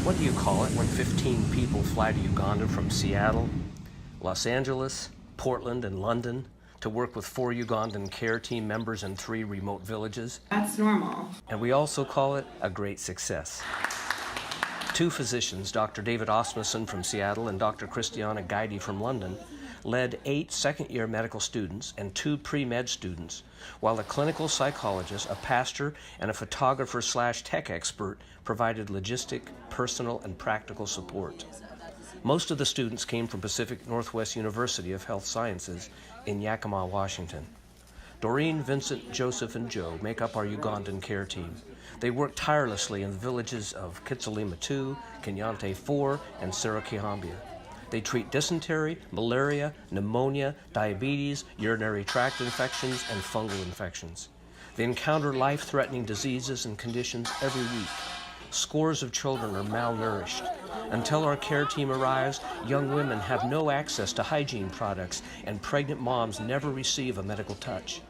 What do you call it when 15 people fly to Uganda from Seattle, Los Angeles, Portland, and London to work with 4 Ugandan care team members in 3 remote villages? That's normal. And we also call it a great success. 2 physicians, Dr. David Osmussen from Seattle and Dr. Christiana Guidi from London, led 8 second-year medical students and 2 pre-med students, while a clinical psychologist, a pastor, and a photographer/tech expert provided logistic, personal, and practical support. Most of the students came from Pacific Northwest University of Health Sciences in Yakima, Washington. Doreen, Vincent, Joseph, and Joe make up our Ugandan care team. They work tirelessly in the villages of Kitsilima 2, Kenyante 4, and Sarakihambia. They treat dysentery, malaria, pneumonia, diabetes, urinary tract infections, and fungal infections. They encounter life-threatening diseases and conditions every week. Scores of children are malnourished. Until our care team arrives, young women have no access to hygiene products, and pregnant moms never receive a medical touch.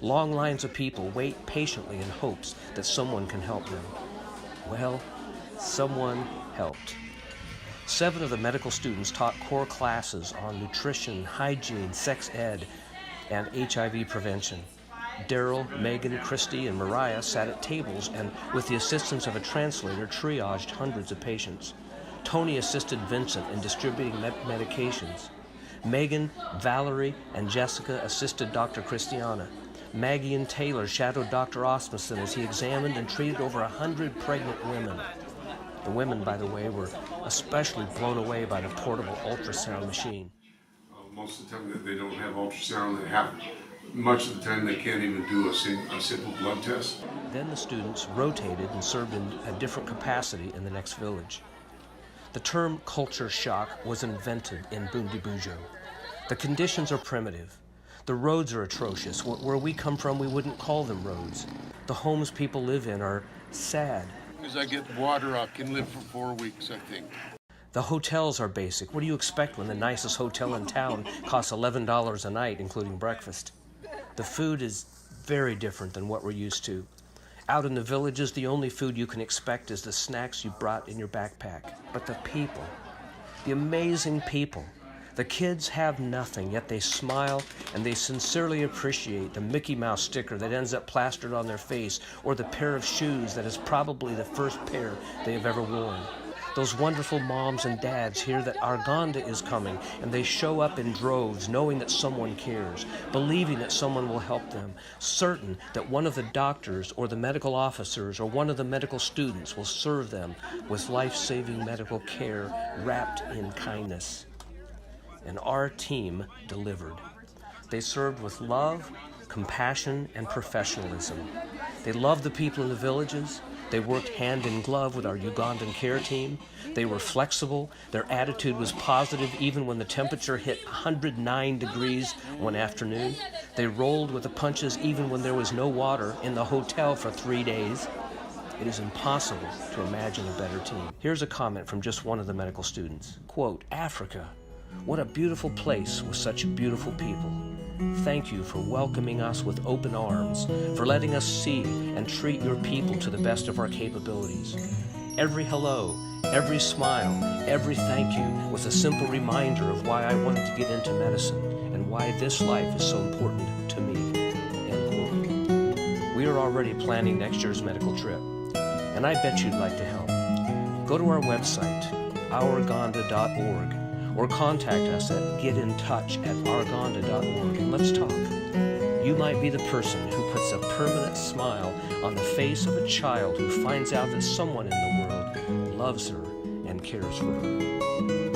Long lines of people wait patiently in hopes that someone can help them. Well, someone helped. 7 of the medical students taught core classes on nutrition, hygiene, sex ed, and HIV prevention. Daryl, Megan, Christy, and Mariah sat at tables and, with the assistance of a translator, triaged hundreds of patients. Tony assisted Vincent in distributing medications. Megan, Valerie, and Jessica assisted Dr. Christiana. Maggie and Taylor shadowed Dr. Osmussen as he examined and treated over 100 pregnant women. The women, by the way, were especially blown away by the portable ultrasound machine. Most of the time they don't have ultrasound. Much of the time they can't even do a simple blood test. Then the students rotated and served in a different capacity in the next village. The term culture shock was invented in Bundibujo. The conditions are primitive. The roads are atrocious. Where we come from, we wouldn't call them roads. The homes people live in are sad. As I get water, I can live for 4 weeks, I think. The hotels are basic. What do you expect when the nicest hotel in town costs $11 a night, including breakfast? The food is very different than what we're used to. Out in the villages, the only food you can expect is the snacks you brought in your backpack. But the people, the amazing people, the kids have nothing, yet they smile and they sincerely appreciate the Mickey Mouse sticker that ends up plastered on their face, or the pair of shoes that is probably the first pair they have ever worn. Those wonderful moms and dads hear that Arganda is coming, and they show up in droves, knowing that someone cares, believing that someone will help them, certain that one of the doctors or the medical officers or one of the medical students will serve them with life-saving medical care wrapped in kindness. And our team delivered. They served with love, compassion, and professionalism. They loved the people in the villages. They worked hand in glove with our Ugandan care team. They were flexible. Their attitude was positive even when the temperature hit 109 degrees one afternoon. They rolled with the punches even when there was no water in the hotel for 3 days. It is impossible to imagine a better team. Here's a comment from just one of the medical students. Quote, "Africa, what a beautiful place with such beautiful people. Thank you for welcoming us with open arms, for letting us see and treat your people to the best of our capabilities. Every hello, every smile, every thank you was a simple reminder of why I wanted to get into medicine and why this life is so important to me." End quote. We are already planning next year's medical trip, and I bet you'd like to help. Go to our website, ourganda.org, or contact us at getintouch@arganda.org and let's talk. You might be the person who puts a permanent smile on the face of a child who finds out that someone in the world loves her and cares for her.